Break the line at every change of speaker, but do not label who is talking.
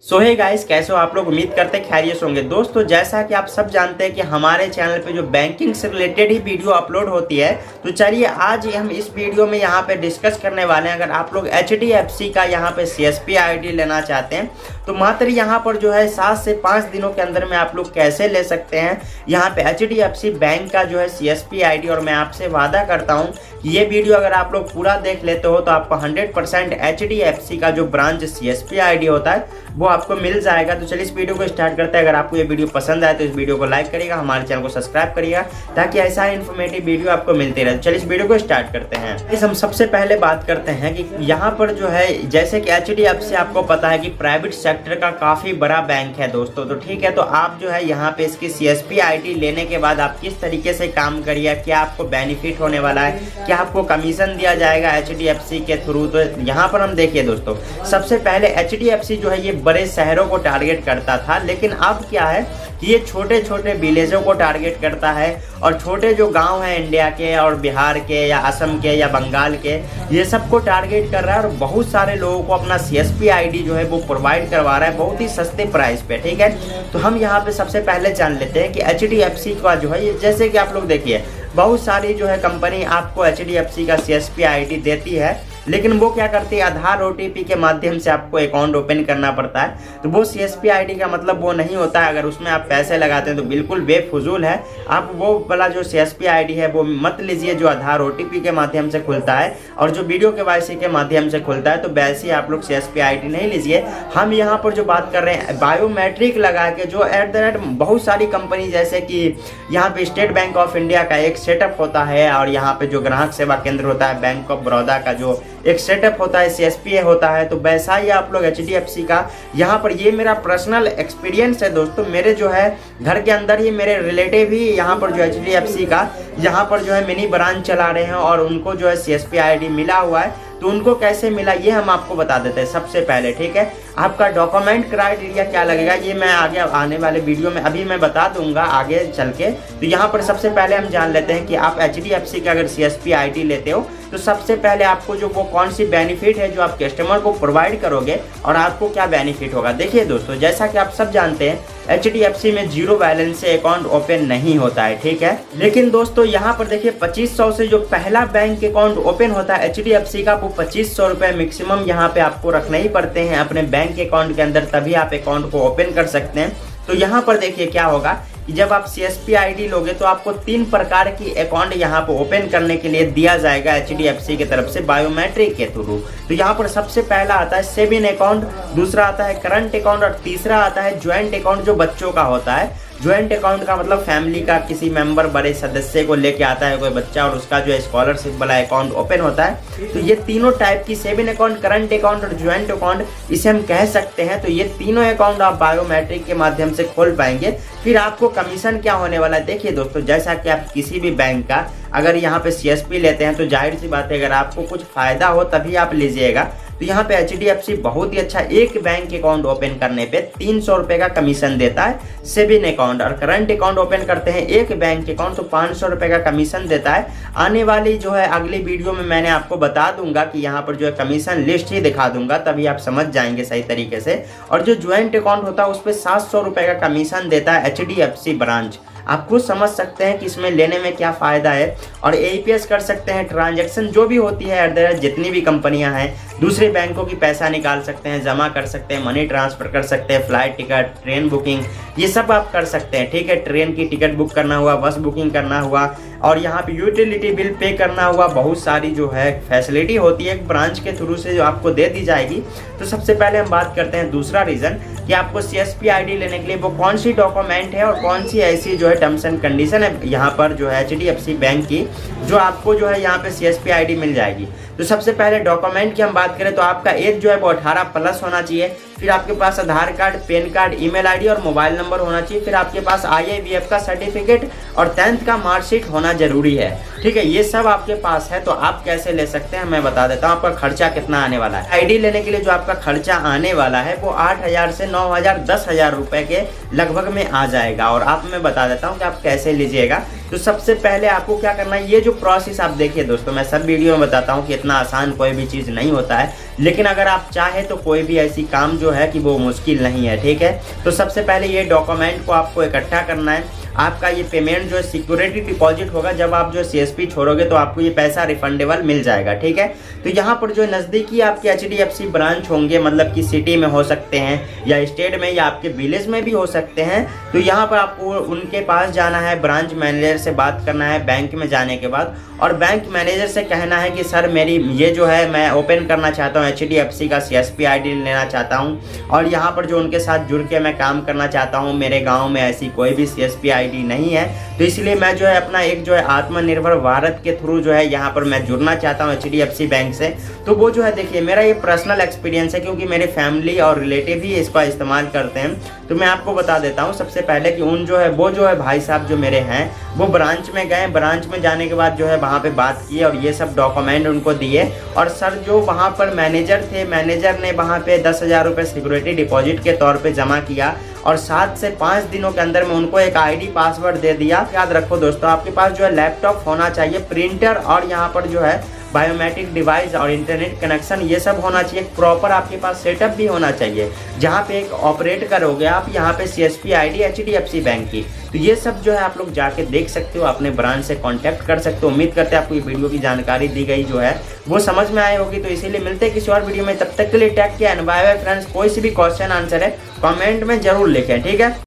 सो hey guys, कैसे हो आप लोग। उम्मीद करते हैं खैरियत होंगे। दोस्तों, जैसा कि आप सब जानते हैं कि हमारे चैनल पे जो बैंकिंग से रिलेटेड ही वीडियो अपलोड होती है, तो चलिए आज हम इस वीडियो में यहाँ पे डिस्कस करने वाले हैं। अगर आप लोग HDFC का यहाँ पे CSP ID लेना चाहते हैं तो मात्र यहाँ पर जो है 7 से 5 दिनों के अंदर में आप लोग कैसे ले सकते हैं यहाँ पे HDFC बैंक का जो है CSP ID। और मैं आपसे वादा करता हूँ कि ये वीडियो अगर आप लोग पूरा देख लेते हो तो आपको 100% HDFC का जो ब्रांच CSP ID होता है वो आपको मिल जाएगा। तो चलिए इस वीडियो को स्टार्ट करते हैं। अगर आपको ये वीडियो पसंद आए तो इस वीडियो को लाइक करिएगा, हमारे चैनल को सब्सक्राइब करिएगा ताकि ऐसा इन्फॉर्मेटिव वीडियो आपको मिलते रहे। चलिए इस वीडियो को स्टार्ट करते हैं। इस हम सबसे पहले बात करते हैं कि यहाँ पर जो है जैसे कि HDFC आपको पता है कि प्राइवेट सेक्टर का काफी बड़ा बैंक है दोस्तों। तो ठीक है, तो आप जो है यहाँ पे इसकी CSP ID लेने के बाद आप किस तरीके से काम करिए, क्या आपको बेनिफिट होने वाला है, क्या आपको कमीशन दिया जाएगा HDFC के थ्रू। तो यहाँ पर हम देखिए दोस्तों, सबसे पहले HDFC जो है ये बड़े शहरों को टारगेट करता था, लेकिन अब क्या है कि ये छोटे छोटे विलेजों को टारगेट करता है। और छोटे जो गांव हैं इंडिया के और बिहार के या असम के या बंगाल के, ये सबको टारगेट कर रहा है और बहुत सारे लोगों को अपना CSP ID जो है वो प्रोवाइड करवा रहा है बहुत ही सस्ते प्राइस पे। ठीक है, तो हम यहाँ पे सबसे पहले जान लेते हैं कि HDFC का जो है ये, जैसे कि आप लोग देखिए बहुत सारी जो है कंपनी आपको HDFC का CSP ID देती है, लेकिन वो क्या करती है आधार OTP के माध्यम से आपको अकाउंट ओपन करना पड़ता है। तो वो CSP ID का मतलब वो नहीं होता है। अगर उसमें आप पैसे लगाते हैं तो बिल्कुल बेफजूल है। आप वो वाला जो CSP ID है वो मत लीजिए जो आधार OTP के माध्यम से खुलता है और जो वीडियो KYC के माध्यम से खुलता है। तो वैसे ही आप लोग CSP ID नहीं लीजिए। हम यहाँ पर जो बात कर रहे हैं बायोमेट्रिक लगा के, जो एट द रेट बहुत सारी कंपनी जैसे कि यहाँ पे स्टेट बैंक ऑफ इंडिया का एक सेटअप होता है और यहाँ पे जो ग्राहक सेवा केंद्र होता है बैंक ऑफ बड़ौदा का जो एक सेटअप होता है CSP होता है, तो वैसा ही आप लोग HDFC का यहाँ पर, ये मेरा पर्सनल एक्सपीरियंस है दोस्तों। मेरे जो है घर के अंदर ही मेरे रिलेटिव ही यहाँ पर जो HDFC का यहाँ पर जो है मिनी ब्रांच चला रहे हैं और उनको जो है CSP ID मिला हुआ है। तो उनको कैसे मिला ये हम आपको बता देते हैं सबसे पहले। ठीक है, आपका डॉक्यूमेंट क्राइटेरिया क्या लगेगा ये मैं आगे आने वाले वीडियो में अभी मैं बता दूंगा आगे चल के। तो यहाँ पर सबसे पहले हम जान लेते हैं कि आप HDFC का अगर CSP ID लेते हो तो सबसे पहले आपको जो वो कौन सी बेनिफिट है जो आप कस्टमर को प्रोवाइड करोगे और आपको क्या बेनिफिट होगा। देखिए दोस्तों, जैसा कि आप सब जानते हैं HDFC में 0 बैलेंस से अकाउंट ओपन नहीं होता है। ठीक है, लेकिन दोस्तों यहाँ पर देखिए 2500 से जो पहला बैंक अकाउंट ओपन होता है HDFC का, वो 2500 रुपए मैक्सिमम यहाँ पे आपको रखने ही पड़ते हैं अपने बैंक अकाउंट के अंदर, तभी आप अकाउंट को ओपन कर सकते हैं। तो यहाँ पर देखिए क्या होगा कि जब आप CSP ID लोगे तो आपको 3 प्रकार की अकाउंट यहाँ पर ओपन करने के लिए दिया जाएगा HDFC की तरफ से बायोमेट्रिक के थ्रू। तो यहाँ पर सबसे पहला आता है सेविंग अकाउंट, दूसरा आता है करंट अकाउंट और तीसरा आता है ज्वाइंट अकाउंट जो बच्चों का होता है। ज्वाइंट अकाउंट का मतलब फैमिली का किसी मेंबर बड़े सदस्य को लेके आता है कोई बच्चा और उसका जो है स्कॉलरशिप वाला अकाउंट ओपन होता है। तो ये तीनों टाइप की सेविंग अकाउंट, करंट अकाउंट और ज्वाइंट अकाउंट इसे हम कह सकते हैं। तो ये तीनों अकाउंट आप बायोमेट्रिक के माध्यम से खोल पाएंगे। फिर आपको कमीशन क्या होने वाला है, देखिए दोस्तों, जैसा कि आप किसी भी बैंक का अगर यहाँ पे CSP लेते हैं तो जाहिर सी बात है अगर आपको कुछ फायदा हो तभी आप लीजिएगा। तो यहाँ पे HDFC बहुत ही अच्छा एक बैंक अकाउंट ओपन करने पे 300 रुपए का कमीशन देता है सेविंग अकाउंट, और करंट अकाउंट ओपन करते हैं एक बैंक अकाउंट तो 500 रुपए का कमीशन देता है। आने वाली जो है अगली वीडियो में मैंने आपको बता दूंगा कि यहाँ पर जो है कमीशन लिस्ट ही दिखा दूंगा, तभी आप समझ जाएंगे सही तरीके से। और जो ज्वाइंट अकाउंट होता है उस पर 700 रुपए का कमीशन देता है HDFC ब्रांच। आप खुद समझ सकते हैं कि इसमें लेने में क्या फ़ायदा है। और APS कर सकते हैं, ट्रांजैक्शन जो भी होती है एट द रेट जितनी भी कंपनियां हैं दूसरे बैंकों की पैसा निकाल सकते हैं, जमा कर सकते हैं, मनी ट्रांसफ़र कर सकते हैं, फ्लाइट टिकट, ट्रेन बुकिंग, ये सब आप कर सकते हैं। ठीक है, ट्रेन की टिकट बुक करना हुआ, बस बुकिंग करना हुआ और यहाँ पे यूटिलिटी बिल पे करना हुआ, बहुत सारी जो है फैसिलिटी होती है एक ब्रांच के थ्रू से जो आपको दे दी जाएगी। तो सबसे पहले हम बात करते हैं दूसरा रीज़न कि आपको CSP ID लेने के लिए वो कौन सी डॉक्यूमेंट है और कौन सी ऐसी जो है टर्म्स एंड कंडीशन है यहाँ पर जो है HDFC बैंक की जो आपको जो है यहाँ पे CSP ID मिल जाएगी। तो सबसे पहले डॉक्यूमेंट की हम बात करें तो आपका एज जो है वो 18+ होना चाहिए। फिर आपके पास Aadhaar card, PAN card, email ID और मोबाइल नंबर होना चाहिए। फिर आपके पास IIVF का सर्टिफिकेट और 10th का मार्कशीट होना जरूरी है। ठीक है, ये सब आपके पास है। तो आप कैसे ले सकते हैं मैं बता देता हूँ आपका खर्चा कितना आने वाला है। ID लेने के लिए जो आपका खर्चा आने वाला है वो 8000 से 9000 10,000 रुपए के लगभग में आ जाएगा। और आप मैं बता देता हूँ कि आप कैसे लीजिएगा। तो सबसे पहले आपको क्या करना है, ये जो प्रोसेस आप देखिए दोस्तों, मैं सब वीडियो में बताता हूँ कि इतना आसान कोई भी चीज़ नहीं होता है। लेकिन अगर आप चाहे तो कोई भी ऐसी काम जो है कि वो मुश्किल नहीं है, ठीक है। तो सबसे पहले ये डॉक्यूमेंट को आपको इकट्ठा करना है। आपका ये पेमेंट जो है सिक्योरिटी डिपॉजिट होगा, जब आप जो CSP छोड़ोगे तो आपको ये पैसा रिफंडेबल मिल जाएगा, ठीक है। तो यहाँ पर जो नज़दीकी आपके HDFC ब्रांच होंगे, मतलब कि सिटी में हो सकते हैं या स्टेट में या आपके विलेज में भी हो सकते हैं, तो यहाँ पर आपको उनके पास जाना है, ब्रांच मैनेजर से बात करना है बैंक में जाने के बाद, और बैंक मैनेजर से कहना है कि सर मेरी ये जो है मैं ओपन करना चाहता हूँ, HDFC का CSP ID लेना चाहता हूँ और यहाँ पर जो उनके साथ जुड़ के मैं काम करना चाहता हूँ। मेरे गाँव में ऐसी कोई भी CSP ID नहीं है, तो इसलिए मैं जो है अपना एक जो है आत्मनिर्भर भारत के थ्रू जो है यहाँ पर मैं जुड़ना चाहता हूँ HDFC बैंक से। तो वो जो है देखिए, मेरा ये पर्सनल एक्सपीरियंस है क्योंकि मेरे फैमिली और रिलेटिव ही इसका इस्तेमाल करते हैं। तो मैं आपको बता देता हूँ सबसे पहले कि वो जो है भाई साहब जो मेरे हैं वो ब्रांच में गए, ब्रांच में जाने के बाद जो है वहाँ पे बात की और ये सब डॉक्यूमेंट उनको दिए, और सर जो वहाँ पर मैनेजर थे, मैनेजर ने वहाँ पे 10,000 रुपये सिक्योरिटी डिपॉजिट के तौर पे जमा किया और 7 से 5 दिनों के अंदर में उनको एक ID पासवर्ड दे दिया। याद रखो दोस्तों, आपके पास जो है लैपटॉप होना चाहिए, प्रिंटर और यहाँ पर जो है बायोमेट्रिक डिवाइस और इंटरनेट कनेक्शन ये सब होना चाहिए। प्रॉपर आपके पास सेटअप भी होना चाहिए जहाँ पे एक ऑपरेट करोगे आप यहाँ पे CSP ID HDFC बैंक की। तो ये सब जो है आप लोग जाके देख सकते हो, अपने ब्रांच से कांटेक्ट कर सकते हो। उम्मीद करते हैं आपको ये वीडियो की जानकारी दी गई जो है वो समझ में आई होगी। तो इसीलिए मिलते हैं किसी और वीडियो में, तब तक के लिए take care and bye bye friends. कोई सी भी क्वेश्चन आंसर है कमेंट में जरूर लिखें, ठीक है।